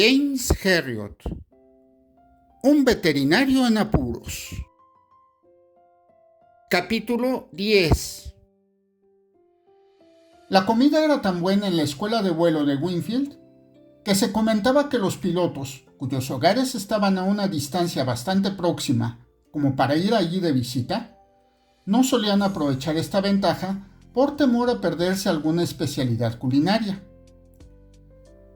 James Herriot, un veterinario en apuros. Capítulo 10. La comida era tan buena en la escuela de vuelo de Winfield que se comentaba que los pilotos, cuyos hogares estaban a una distancia bastante próxima como para ir allí de visita, no solían aprovechar esta ventaja por temor a perderse alguna especialidad culinaria.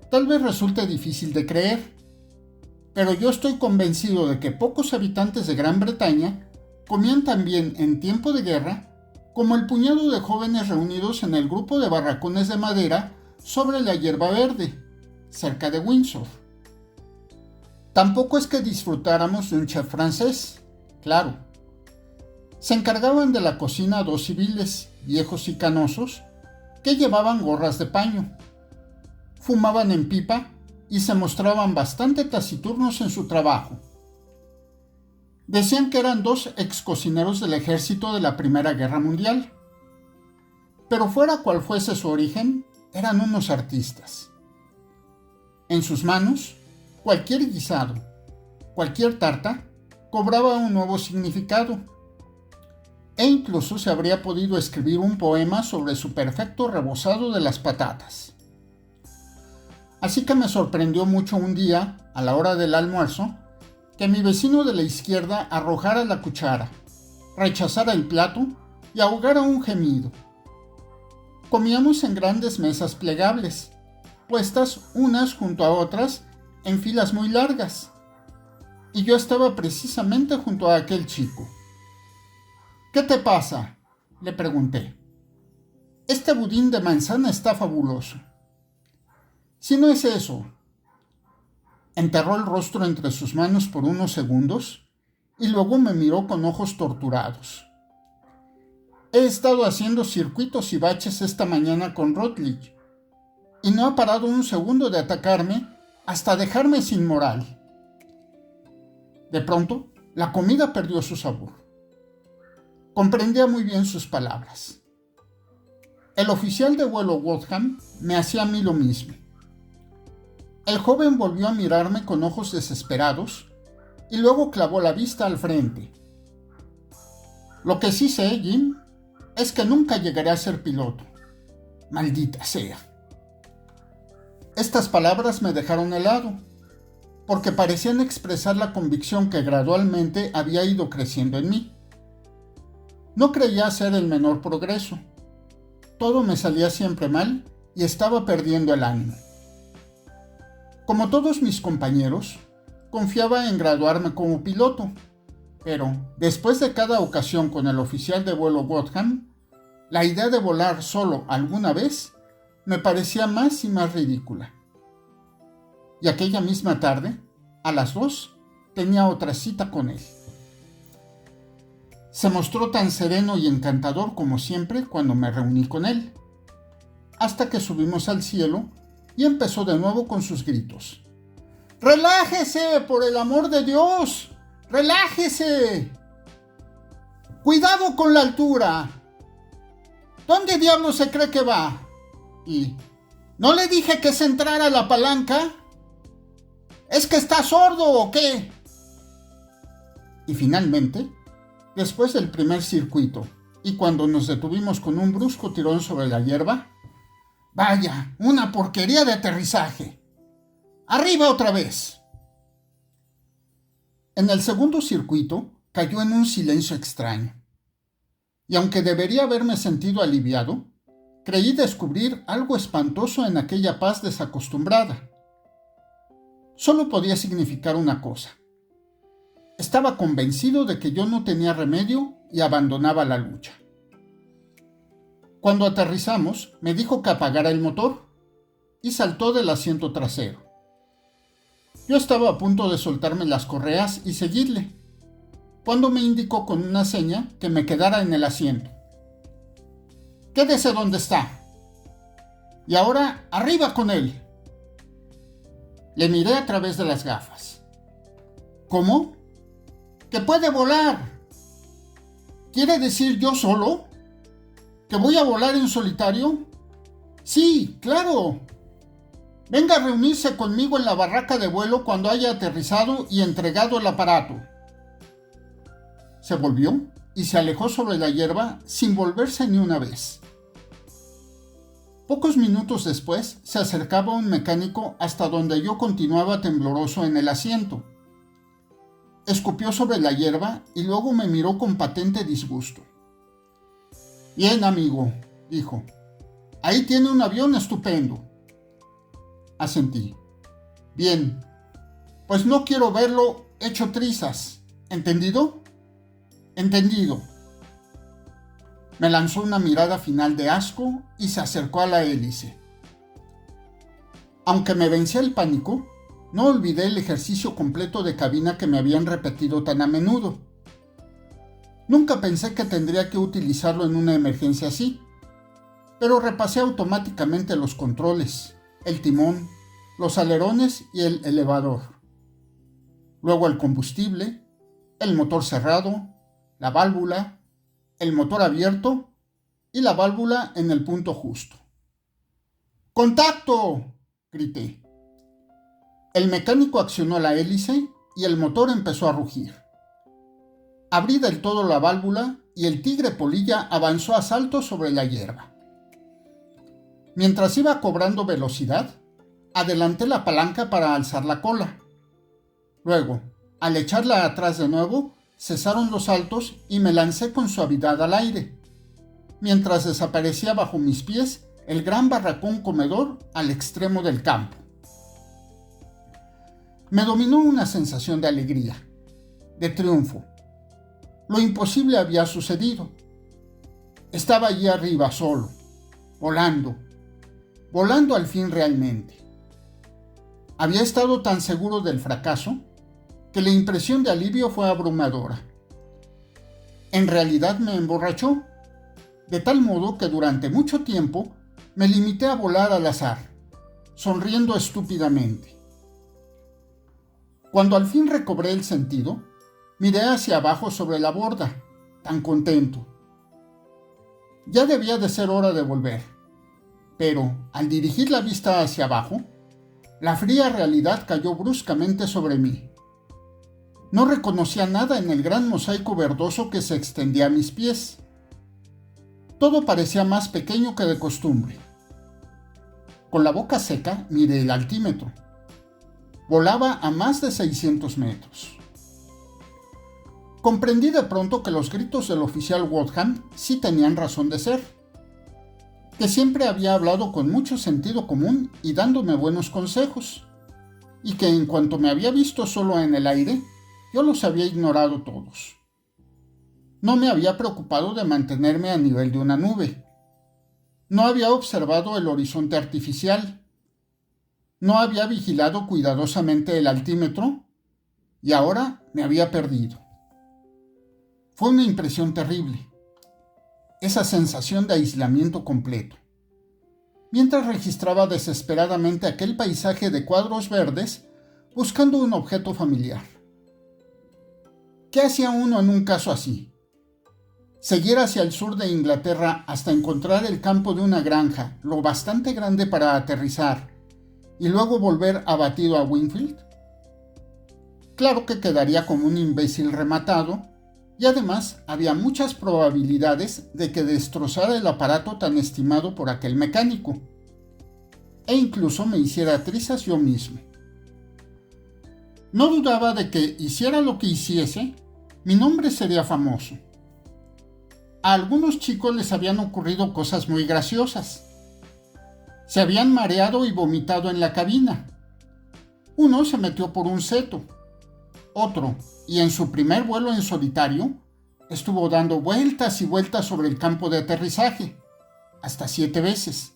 Tal vez resulte difícil de creer, pero yo estoy convencido de que pocos habitantes de Gran Bretaña comían tan bien en tiempo de guerra como el puñado de jóvenes reunidos en el grupo de barracones de madera sobre la hierba verde, cerca de Windsor. Tampoco es que disfrutáramos de un chef francés, claro. Se encargaban de la cocina dos civiles, viejos y canosos, que llevaban gorras de paño, fumaban en pipa y se mostraban bastante taciturnos en su trabajo. Decían que eran dos ex cocineros del ejército de la Primera Guerra Mundial, pero fuera cual fuese su origen, eran unos artistas. En sus manos, cualquier guisado, cualquier tarta, cobraba un nuevo significado, e incluso se habría podido escribir un poema sobre su perfecto rebozado de las patatas. Así que me sorprendió mucho un día, a la hora del almuerzo, que mi vecino de la izquierda arrojara la cuchara, rechazara el plato y ahogara un gemido. Comíamos en grandes mesas plegables, puestas unas junto a otras en filas muy largas, y yo estaba precisamente junto a aquel chico. ¿Qué te pasa?, le pregunté. Este budín de manzana está fabuloso. Si no es eso. Enterró el rostro entre sus manos por unos segundos y luego me miró con ojos torturados. He estado haciendo circuitos y baches esta mañana con Rutledge y no ha parado un segundo de atacarme hasta dejarme sin moral. De pronto, la comida perdió su sabor. Comprendía muy bien sus palabras. El oficial de vuelo Woodham me hacía a mí lo mismo. El joven volvió a mirarme con ojos desesperados y luego clavó la vista al frente. Lo que sí sé, Jim, es que nunca llegaré a ser piloto. Maldita sea. Estas palabras me dejaron helado, porque parecían expresar la convicción que gradualmente había ido creciendo en mí. No creía hacer el menor progreso. Todo me salía siempre mal y estaba perdiendo el ánimo. Como todos mis compañeros, confiaba en graduarme como piloto, pero después de cada ocasión con el oficial de vuelo Woodham, la idea de volar solo alguna vez me parecía más y más ridícula. Y aquella misma tarde, a las 2, tenía otra cita con él. Se mostró tan sereno y encantador como siempre cuando me reuní con él, hasta que subimos al cielo y empezó de nuevo con sus gritos. ¡Relájese, por el amor de Dios! ¡Relájese! ¡Cuidado con la altura! ¿Dónde diablos se cree que va? Y ¿no le dije que centrara la palanca? ¿Es que está sordo o qué? Y finalmente, después del primer circuito y cuando nos detuvimos con un brusco tirón sobre la hierba, ¡vaya, una porquería de aterrizaje! ¡Arriba otra vez! En el segundo circuito cayó en un silencio extraño. Y aunque debería haberme sentido aliviado, creí descubrir algo espantoso en aquella paz desacostumbrada. Solo podía significar una cosa. Estaba convencido de que yo no tenía remedio y abandonaba la lucha. Cuando aterrizamos, me dijo que apagara el motor y saltó del asiento trasero. Yo estaba a punto de soltarme las correas y seguirle, cuando me indicó con una seña que me quedara en el asiento. ¡Quédese donde está! Y ahora, ¡arriba con él! Le miré a través de las gafas. ¿Cómo? ¡Que puede volar! ¿Quiere decir yo solo? ¿Que voy a volar en solitario? Sí, claro. Venga a reunirse conmigo en la barraca de vuelo cuando haya aterrizado y entregado el aparato. Se volvió y se alejó sobre la hierba sin volverse ni una vez. Pocos minutos después se acercaba un mecánico hasta donde yo continuaba tembloroso en el asiento. Escupió sobre la hierba y luego me miró con patente disgusto. Bien, amigo, dijo. Ahí tiene un avión estupendo. Asentí. Bien, pues no quiero verlo hecho trizas. ¿Entendido? Entendido. Me lanzó una mirada final de asco y se acercó a la hélice. Aunque me vencía el pánico, no olvidé el ejercicio completo de cabina que me habían repetido tan a menudo. Nunca pensé que tendría que utilizarlo en una emergencia así, pero repasé automáticamente los controles, el timón, los alerones y el elevador. Luego el combustible, el motor cerrado, la válvula, el motor abierto y la válvula en el punto justo. ¡Contacto!, grité. El mecánico accionó la hélice y el motor empezó a rugir. Abrí del todo la válvula y el tigre polilla avanzó a saltos sobre la hierba. Mientras iba cobrando velocidad, adelanté la palanca para alzar la cola. Luego, al echarla atrás de nuevo, cesaron los saltos y me lancé con suavidad al aire, mientras desaparecía bajo mis pies el gran barracón comedor al extremo del campo. Me dominó una sensación de alegría, de triunfo. Lo imposible había sucedido. Estaba allí arriba solo, volando al fin realmente. Había estado tan seguro del fracaso que la impresión de alivio fue abrumadora. En realidad me emborrachó, de tal modo que durante mucho tiempo me limité a volar al azar, sonriendo estúpidamente. Cuando al fin recobré el sentido, miré hacia abajo sobre la borda, tan contento. Ya debía de ser hora de volver, pero al dirigir la vista hacia abajo, la fría realidad cayó bruscamente sobre mí. No reconocía nada en el gran mosaico verdoso que se extendía a mis pies. Todo parecía más pequeño que de costumbre. Con la boca seca miré el altímetro. Volaba a más de 600 metros. Comprendí de pronto que los gritos del oficial Woodham sí tenían razón de ser, que siempre había hablado con mucho sentido común y dándome buenos consejos, y que en cuanto me había visto solo en el aire, yo los había ignorado todos. No me había preocupado de mantenerme a nivel de una nube. No había observado el horizonte artificial. No había vigilado cuidadosamente el altímetro y ahora me había perdido. Fue una impresión terrible, esa sensación de aislamiento completo. Mientras registraba desesperadamente aquel paisaje de cuadros verdes buscando un objeto familiar. ¿Qué hacía uno en un caso así? Seguir hacia el sur de Inglaterra hasta encontrar el campo de una granja lo bastante grande para aterrizar y luego volver abatido a Winfield. Claro que quedaría como un imbécil rematado y además había muchas probabilidades de que destrozara el aparato tan estimado por aquel mecánico e incluso me hiciera trizas yo mismo. No dudaba de que, hiciera lo que hiciese, mi nombre sería famoso. A algunos chicos les habían ocurrido cosas muy graciosas. Se habían mareado y vomitado en la cabina. Uno se metió por un seto. Otro, y en su primer vuelo en solitario, estuvo dando vueltas y vueltas sobre el campo de aterrizaje, hasta 7 veces,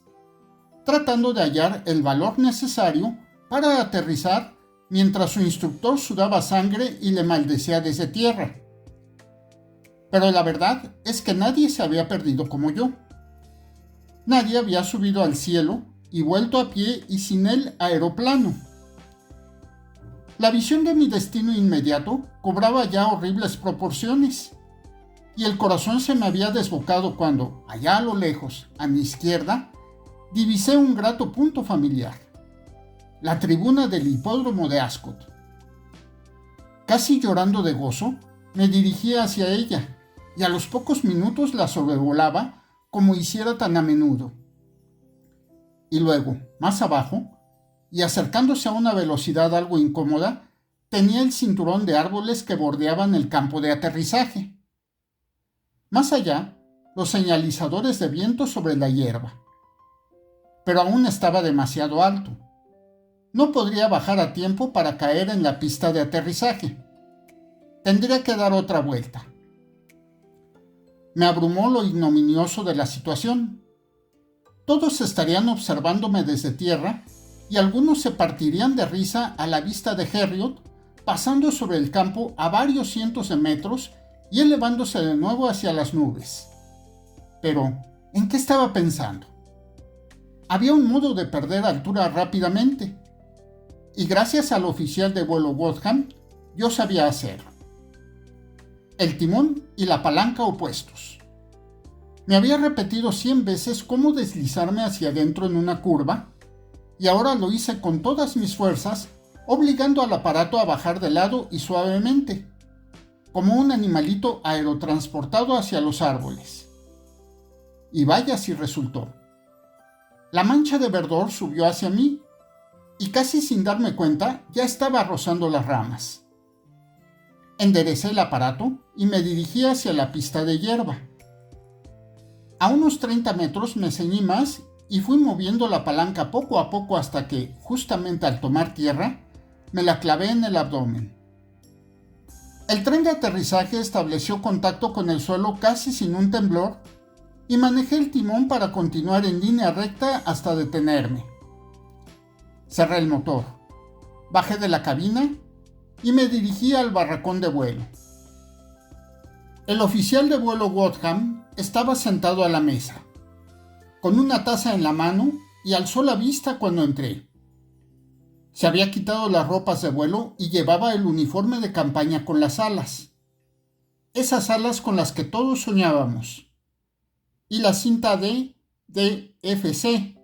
tratando de hallar el valor necesario para aterrizar mientras su instructor sudaba sangre y le maldecía desde tierra. Pero la verdad es que nadie se había perdido como yo. Nadie había subido al cielo y vuelto a pie y sin el aeroplano. La visión de mi destino inmediato cobraba ya horribles proporciones, y el corazón se me había desbocado cuando, allá a lo lejos, a mi izquierda, divisé un grato punto familiar. la tribuna del hipódromo de Ascot. Casi llorando de gozo, me dirigía hacia ella y a los pocos minutos la sobrevolaba como hiciera tan a menudo. Y luego, más abajo, y acercándose a una velocidad algo incómoda, tenía el cinturón de árboles que bordeaban el campo de aterrizaje. Más allá, los señalizadores de viento sobre la hierba. Pero aún estaba demasiado alto. No podría bajar a tiempo para caer en la pista de aterrizaje. Tendría que dar otra vuelta. Me abrumó lo ignominioso de la situación. Todos estarían observándome desde tierra y algunos se partirían de risa a la vista de Heriot pasando sobre el campo a varios cientos de metros y elevándose de nuevo hacia las nubes. Pero, ¿en qué estaba pensando? Había un modo de perder altura rápidamente, y gracias al oficial de vuelo Wadham, yo sabía hacerlo. El timón y la palanca opuestos. Me había repetido 100 veces cómo deslizarme hacia adentro en una curva, y ahora lo hice con todas mis fuerzas, obligando al aparato a bajar de lado y suavemente, como un animalito aerotransportado hacia los árboles. Y vaya si resultó. La mancha de verdor subió hacia mí, y casi sin darme cuenta ya estaba rozando las ramas. Enderecé el aparato y me dirigí hacia la pista de hierba. A unos 30 metros me ceñí más y fui moviendo la palanca poco a poco hasta que, justamente al tomar tierra, me la clavé en el abdomen. El tren de aterrizaje estableció contacto con el suelo casi sin un temblor y manejé el timón para continuar en línea recta hasta detenerme. Cerré el motor, bajé de la cabina y me dirigí al barracón de vuelo. El oficial de vuelo Wadham estaba sentado a la mesa, con una taza en la mano y alzó la vista cuando entré. Se había quitado las ropas de vuelo y llevaba el uniforme de campaña con las alas. Esas alas con las que todos soñábamos. Y la cinta de DFC,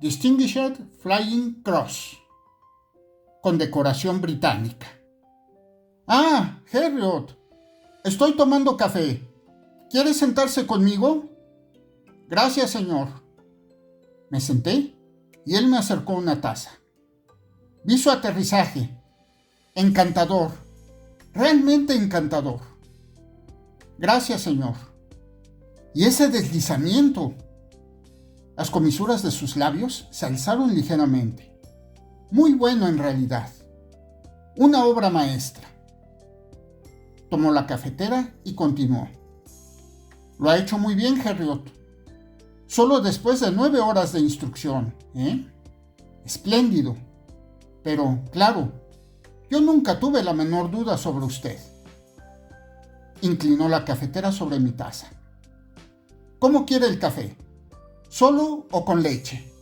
Distinguished Flying Cross, con decoración británica. ¡Ah, Heriot! Estoy tomando café. ¿Quiere sentarse conmigo? Gracias, señor. Me senté y él me acercó una taza. Vi su aterrizaje. Encantador. Realmente encantador. Gracias, señor. Y ese deslizamiento. Las comisuras de sus labios se alzaron ligeramente. Muy bueno en realidad. Una obra maestra. Tomó la cafetera y continuó. Lo ha hecho muy bien, Heriot. Solo después de 9 horas de instrucción, ¿eh? Espléndido. Pero, claro, yo nunca tuve la menor duda sobre usted. Inclinó la cafetera sobre mi taza. ¿Cómo quiere el café? ¿Solo o con leche?